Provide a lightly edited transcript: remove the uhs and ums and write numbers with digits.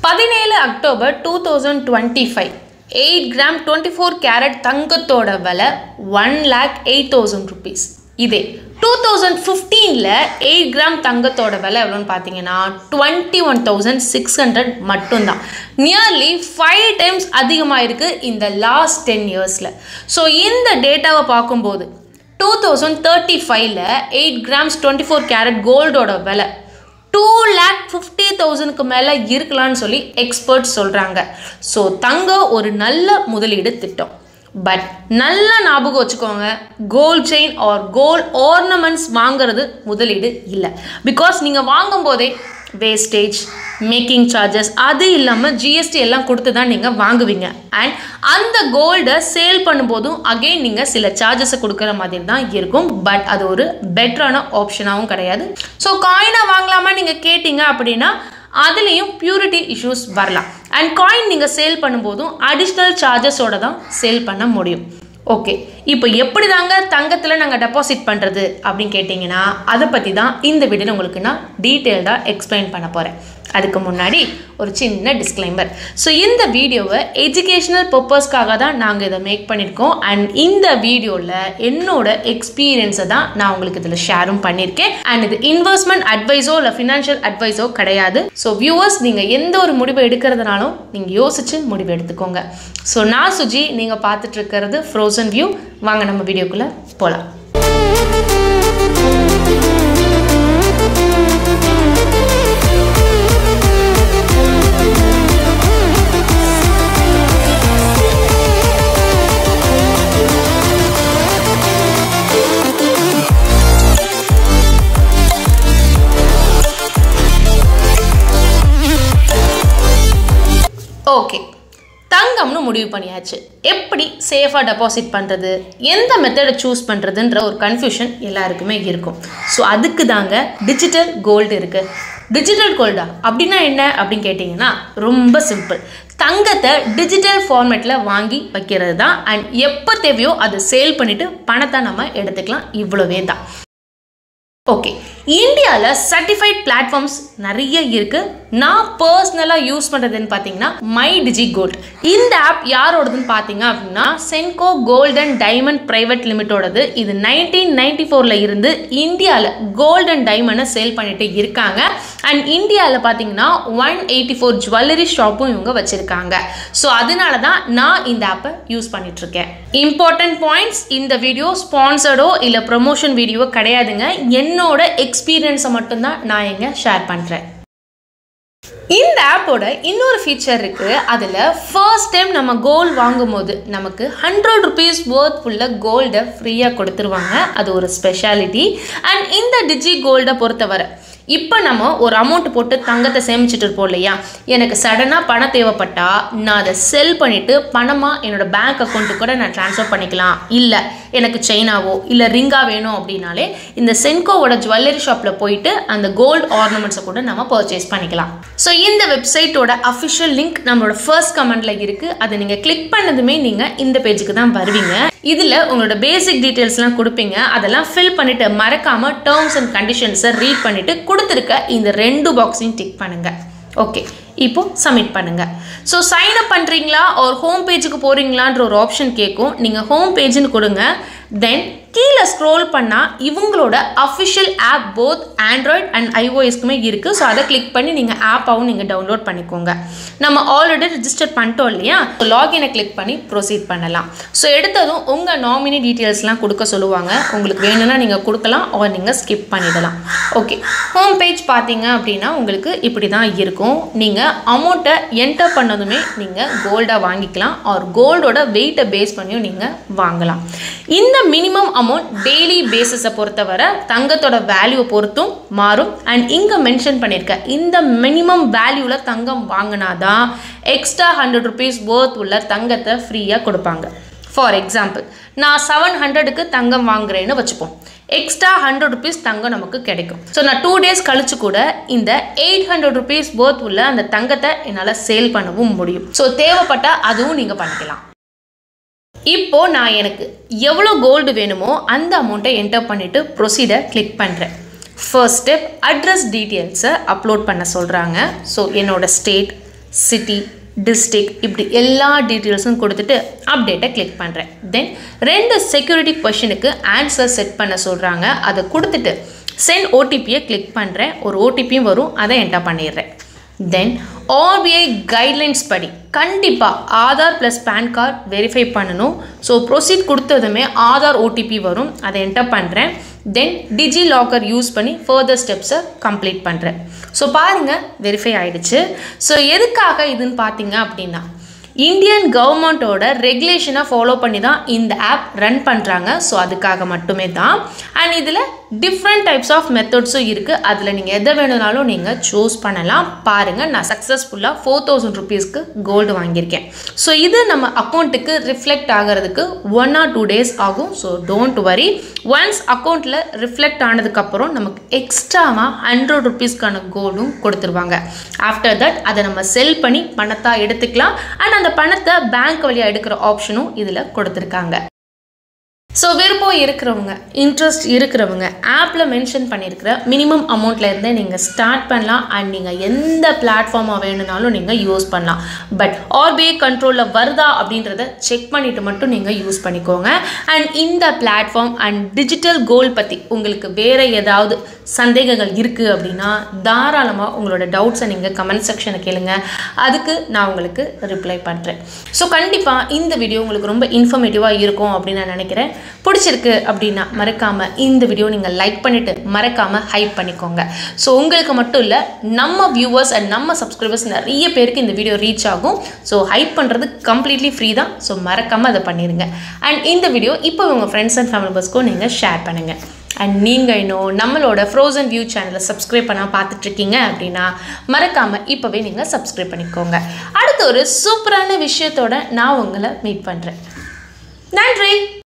17 October 2025 8 gram 24 carrot தங்கத்தோட விலை 1,08,000 rupees. இதே 2015ல 8 கிராம் தங்கத்தோட விலை எவ்வளோன்னு பார்த்தீங்கன்னா 21,600 மட்டும்தான். நியர்லி 5 டைம்ஸ் அதிகமாக இருக்குது இந்த லாஸ்ட் 10 இயர்ஸில். ஸோ இந்த டேட்டாவை பார்க்கும்போது 2035ல 8 கிராம்ஸ் 24 கேரட் கோல்டோட விலை 2,50,000க்கு மேலே இருக்கலாம்னு சொல்லி எக்ஸ்பர்ட்ஸ் சொல்கிறாங்க. ஸோ தங்கம் ஒரு நல்ல முதலீடு திட்டம். பட் நல்ல ஞாபகம் வச்சுக்கோங்க, gold chain or gold ornaments வாங்குறது முதலீடு இல்லை. பிகாஸ் நீங்கள் வாங்கும் போதே வேஸ்டேஜ், மேக்கிங் சார்ஜஸ், அது இல்லாமல் ஜிஎஸ்டி எல்லாம் கொடுத்து தான் நீங்கள் வாங்குவீங்க. அண்ட் அந்த கோல்டை சேல் பண்ணும்போதும் அகெயின் நீங்கள் சில சார்ஜஸை கொடுக்குற மாதிரி தான் இருக்கும். பட் அது ஒரு பெட்டரான ஆப்ஷனாகவும் கிடையாது. ஸோ காயினை வாங்கலாமா நீங்கள் கேட்டிங்க அப்படின்னா அதுலேயும் பியூரிட்டி இஷ்யூஸ் வரலாம். அண்ட் காயின் நீங்கள் சேல் பண்ணும்போதும் அடிஷ்னல் சார்ஜஸோடு தான் சேல் பண்ண முடியும். ஓகே, இப்போ எப்படி தாங்க தங்கத்தில் நாங்கள் டெபாசிட் பண்ணுறது அப்படின்னு கேட்டிங்கன்னா அதை பற்றி தான் இந்த வீடியோவில் உங்களுக்கு நான் டீட்டெயில்டாக எக்ஸ்பிளைன் பண்ண போகிறேன். அதுக்கு முன்னாடி ஒரு சின்ன டிஸ்க்ளைமர். ஸோ இந்த வீடியோவை எஜுகேஷ்னல் பர்பஸ்க்காக தான் நாங்கள் இதை மேக் பண்ணியிருக்கோம். அண்ட் இந்த வீடியோவில் என்னோட எக்ஸ்பீரியன்ஸை தான் நான் உங்களுக்கு இதில் ஷேரும் பண்ணியிருக்கேன். அண்ட் இது இன்வெஸ்ட்மெண்ட் அட்வைஸோ இல்லை ஃபினான்ஷியல் அட்வைஸோ கிடையாது. ஸோ வியூவர்ஸ், நீங்கள் எந்த ஒரு முடிவை எடுக்கிறதுனாலும் நீங்கள் யோசித்து முடிவு எடுத்துக்கோங்க. ஸோ நான் சுஜி, நீங்கள் பார்த்துட்டு இருக்கிறது ஃப்ரோசன் வியூ. வாங்க நம்ம வீடியோக்குள்ளே போகலாம். ஓகே, தங்கம்னு முடிவு பண்ணியாச்சு. எப்படி சேஃபாக டெபாசிட் பண்ணுறது, எந்த மெத்தடை சூஸ் பண்ணுறதுன்ற ஒரு கன்ஃபியூஷன் எல்லாருக்குமே இருக்கும். ஸோ அதுக்கு தாங்க டிஜிட்டல் கோல்டு இருக்குது. டிஜிட்டல் கோல்டா அப்படின்னா என்ன அப்படின்னு கேட்டிங்கன்னா ரொம்ப சிம்பிள். தங்கத்தை டிஜிட்டல் ஃபார்மேட்டில் வாங்கி வைக்கிறது தான். அண்ட் எப்போ தேவையோ அதை சேல் பண்ணிவிட்டு பணத்தை நம்ம எடுத்துக்கலாம். இவ்வளவே தான். ஓகே, இந்தியாவில் சர்டிஃபைட் பிளாட்ஃபார்ம்ஸ் நிறைய இருக்குது. நான் பர்சனலாக யூஸ் பண்ணுறதுன்னு பார்த்தீங்கன்னா மை டிஜி கோல்ட். இந்த ஆப் யாரோடதுன்னு பார்த்தீங்க அப்படின்னா சென்கோ கோல்ட் அண்ட் டைமண்ட் பிரைவேட் லிமிட்டோடது. இது 1994ல் இருந்து இந்தியாவில் கோல்ட் அண்ட் டைமண்டை சேல் பண்ணிட்டு இருக்காங்க. அண்ட் இந்தியாவில் பார்த்தீங்கன்னா 184 ஜுவல்லரி ஷாப்பும் இவங்க வச்சுருக்காங்க. ஸோ அதனால தான் நான் இந்த ஆப்பை யூஸ் பண்ணிட்டுருக்கேன். இம்பார்ட்டன்ட் பாயிண்ட்ஸ், இந்த வீடியோ ஸ்பான்சர்டோ இல்லை ப்ரொமோஷன் வீடியோ கிடையாதுங்க. என்னோட எக்ஸ்பீரியன்ஸை மட்டும்தான் நான் இங்கே ஷேர் பண்ணுறேன். இந்த ஆப்போட இன்னொரு ஃபீச்சர் இருக்குது. அதில் ஃபர்ஸ்ட் டைம் நம்ம கோல்டு வாங்கும் போது நமக்கு 100 rupees worth உள்ள கோல்டை ஃப்ரீயாக கொடுத்துருவாங்க. அது ஒரு ஸ்பெஷாலிட்டி. அண்ட் இந்த டிஜி கோல்டை பொறுத்தவரை இப்போ நம்ம ஒரு அமௌண்ட் போட்டு தங்கத்தை சேமிச்சுட்டு இருப்போம் இல்லையா, எனக்கு சடனாக பணம் தேவைப்பட்டா நான் அதை செல் பண்ணிவிட்டு பணமாக என்னோடய பேங்க் அக்கௌண்ட்டுக்கு கூட நான் ட்ரான்ஸ்ஃபர் பண்ணிக்கலாம். இல்லை எனக்கு செயினாவோ இல்லை ரிங்கா வேணும் அப்படின்னாலே இந்த சென்கோவோட ஜுவல்லரி ஷாப்பில் போயிட்டு அந்த கோல்டு ஆர்னமெண்ட்ஸை கூட நம்ம பர்ச்சேஸ் பண்ணிக்கலாம். ஸோ இந்த வெப்சைட்டோட அஃபிஷியல் லிங்க் நம்மளோட ஃபர்ஸ்ட் கமெண்ட்டில் இருக்குது. அதை நீங்கள் கிளிக் பண்ணதுமே நீங்கள் இந்த பேஜுக்கு தான் வருவீங்க. இதில் உங்களோட பேசிக் டீட்டெயில்ஸ்லாம் கொடுப்பீங்க. அதெல்லாம் ஃபில் பண்ணிவிட்டு மறக்காமல் டேர்ம்ஸ் அண்ட் கண்டிஷன்ஸை ரீட் பண்ணிவிட்டு கொடுத்துருக்க இந்த 2 பாக்ஸையும் டிக் பண்ணுங்கள். ஓகே, இப்போ சப்மிட் பண்ணுங்கள். ஸோ சைன் அப் பண்ணுறீங்களா ஒரு ஹோம் பேஜுக்கு போகிறீங்களான்ற ஒரு ஆப்ஷன் கேட்கும். நீங்கள் ஹோம் பேஜுன்னு கொடுங்க. தென் கீழே ஸ்க்ரோல் பண்ணால் இவங்களோட official app both Android and ஐஓஎஸ்க்குமே இருக்குது. ஸோ அதை கிளிக் பண்ணி நீங்கள் ஆப்பாகவும் நீங்கள் டவுன்லோட் பண்ணிக்கோங்க. நம்ம ஆல்ரெடி ரிஜிஸ்டர் பண்ணிட்டோம் இல்லையா, லாகினை கிளிக் பண்ணி ப்ரொசீட் பண்ணலாம். ஸோ எடுத்ததும் உங்கள் நாமினி டீட்டெயில்ஸ்லாம் கொடுக்க சொல்லுவாங்க. உங்களுக்கு வேணும்னா நீங்கள் கொடுக்கலாம் ஆர் நீங்கள் ஸ்கிப் பண்ணிடலாம். ஓகே, ஹோம் பேஜ் பார்த்தீங்க அப்படின்னா உங்களுக்கு இப்படி தான் இருக்கும். நீங்கள் அமௌண்ட்டை என்டர் பண்ணதுமே நீங்கள் கோல்டாக வாங்கிக்கலாம் ஆர் கோல்டோட வெயிட்டை பேஸ் பண்ணியும் நீங்கள் வாங்கலாம். இந்த மினிமம் அமௌண்ட் டெய்லி பேசிஸை பொறுத்தவரை தங்கத்தோட வேல்யூவை பொறுத்தும் மாறும். அண்ட் இங்கே மென்ஷன் பண்ணியிருக்க இந்த மினிமம் வேல்யூவில் தங்கம் வாங்கினாதான் எக்ஸ்ட்ரா 100 rupees worth உள்ள தங்கத்தை ஃப்ரீயாக கொடுப்பாங்க. ஃபார் எக்ஸாம்பிள், நான் 700க்கு தங்கம் வாங்குறேன்னு வச்சுப்போம். எக்ஸ்ட்ரா 100 rupees தங்கம் நமக்கு கிடைக்கும். ஸோ நான் 2 days கழிச்சு கூட இந்த 800 rupees worth உள்ள அந்த தங்கத்தை என்னால் சேல் பண்ணவும் முடியும். ஸோ தேவைப்பட்டால் அதுவும் நீங்கள் பண்ணிக்கலாம். இப்போ நான் எனக்கு எவ்வளோ கோல்டு வேணுமோ அந்த அமௌண்ட்டை என்டர் பண்ணிவிட்டு ப்ரொசீடர் கிளிக் பண்ணுறேன். ஃபர்ஸ்ட் ஸ்டெப் அட்ரஸ் டீட்டெயில்ஸை அப்லோட் பண்ண சொல்கிறாங்க. ஸோ என்னோடய ஸ்டேட், சிட்டி, டிஸ்ட்ரிக்ட் இப்படி எல்லா டீட்டெயில்ஸும் கொடுத்துட்டு அப்டேட்டை கிளிக் பண்ணுறேன். தென் 2 செக்யூரிட்டி கொஷனுக்கு ஆன்சர் செட் பண்ண சொல்கிறாங்க. அதை கொடுத்துட்டு சென்ட் ஓடிபியை கிளிக் பண்ணுறேன். ஒரு ஓடிபியும் வரும், அதை என்டர் பண்ணிடுறேன். தென் ஆர்பிஐ கைட்லைன்ஸ் படி கண்டிப்பாக Aadhaar plus PAN card verify பண்ணணும். ஸோ ப்ரொசீட் கொடுத்ததுமே ஆதார் ஓடிபி வரும், அதை என்டர் பண்ணுறேன். தென் டிஜி லாக்கர் யூஸ் பண்ணி ஃபர்தர் ஸ்டெப்ஸை கம்ப்ளீட் பண்ணுறேன். ஸோ பாருங்கள், வெரிஃபை ஆகிடுச்சு. ஸோ எதுக்காக இதுன்னு பார்த்தீங்க அப்படின்னா, இந்தியன் கவர்மெண்ட்டோட ரெகுலேஷனை ஃபாலோ பண்ணி தான் இந்த ஆப் ரன் பண்ணுறாங்க. ஸோ அதுக்காக மட்டுமே தான். அண்ட் இதில் டிஃப்ரெண்ட் டைப்ஸ் ஆஃப் மெத்தட்ஸும் இருக்குது. அதில் நீங்கள் எதை வேணுனாலும் நீங்கள் சூஸ் பண்ணலாம். பாருங்கள், நான் சக்ஸஸ்ஃபுல்லாக 4000 rupeesக்கு கோல்டு வாங்கியிருக்கேன். ஸோ இது நம்ம அக்கௌண்ட்டுக்கு ரிஃப்ளெக்ட் ஆகிறதுக்கு 1 or 2 days ஆகும். So don't worry. ஒன்ஸ் அக்கௌண்ட்டில் ரிஃப்ளெக்ட் ஆனதுக்கப்புறம் நமக்கு எக்ஸ்ட்ராவாக 100 rupeesக்கான கோல்டும் கொடுத்துருவாங்க. ஆஃப்டர் தட் அதை நம்ம செல் பண்ணி பணத்தை எடுத்துக்கலாம். அண்ட் அந்த பணத்தை பேங்க் வழியாக எடுக்கிற ஆப்ஷனும் இதில் கொடுத்துருக்காங்க. ஸோ விருப்பம் இருக்கிறவங்க, இன்ட்ரெஸ்ட் இருக்கிறவங்க ஆப்பில் மென்ஷன் பண்ணியிருக்கிற மினிமம் அமௌண்ட்டில் இருந்தே நீங்கள் ஸ்டார்ட் பண்ணலாம். அண்ட் நீங்கள் எந்த பிளாட்ஃபார்மாக வேணுனாலும் நீங்கள் யூஸ் பண்ணலாம். பட் ஆர்பிஐ கண்ட்ரோலில் வருதா அப்படின்றத செக் பண்ணிவிட்டு மட்டும் நீங்கள் யூஸ் பண்ணிக்கோங்க. அண்ட் இந்த பிளாட்ஃபார்ம் அண்ட் டிஜிட்டல் கோல்ட் பற்றி உங்களுக்கு வேறு ஏதாவது சந்தேகங்கள் இருக்குது அப்படின்னா தாராளமாக உங்களோட டவுட்ஸை நீங்கள் கமெண்ட் செக்ஷனை கேளுங்க. அதுக்கு நான் உங்களுக்கு ரிப்ளை பண்ணுறேன். ஸோ கண்டிப்பாக இந்த வீடியோ உங்களுக்கு ரொம்ப இன்ஃபர்மேட்டிவாக இருக்கும் அப்படின்னு நான் நினைக்கிறேன். பிடிச்சிருக்கு அப்படின்னா மறக்காமல் இந்த வீடியோ நீங்கள் லைக் பண்ணிவிட்டு மறக்காமல் ஹைப் பண்ணிக்கோங்க. ஸோ உங்களுக்கு மட்டும் இல்லை, நம்ம வியூவர்ஸ் அண்ட் நம்ம சப்ஸ்கிரைபர்ஸ் நிறைய பேருக்கு இந்த வீடியோ ரீச் ஆகும். ஸோ ஹைப் பண்ணுறது கம்ப்ளீட்லி ஃப்ரீ தான். ஸோ மறக்காமல் அதை பண்ணிடுங்க. அண்ட் இந்த வீடியோ இப்போ உங்கள் ஃப்ரெண்ட்ஸ் அண்ட் ஃபேமிலி மெம்பர்ஸ்க்கும் நீங்கள் ஷேர் பண்ணுங்கள். அண்ட் நீங்கள் இன்னும் நம்மளோட ஃப்ரோசன் வியூ சேனலை சப்ஸ்கிரைப் பண்ணால் பார்த்துட்ருக்கீங்க அப்படின்னா மறக்காமல் இப்போவே நீங்கள் சப்ஸ்கிரைப் பண்ணிக்கோங்க. அடுத்த ஒரு சூப்பரான விஷயத்தோட நான் உங்களை மீட் பண்ணுறேன். நன்றி.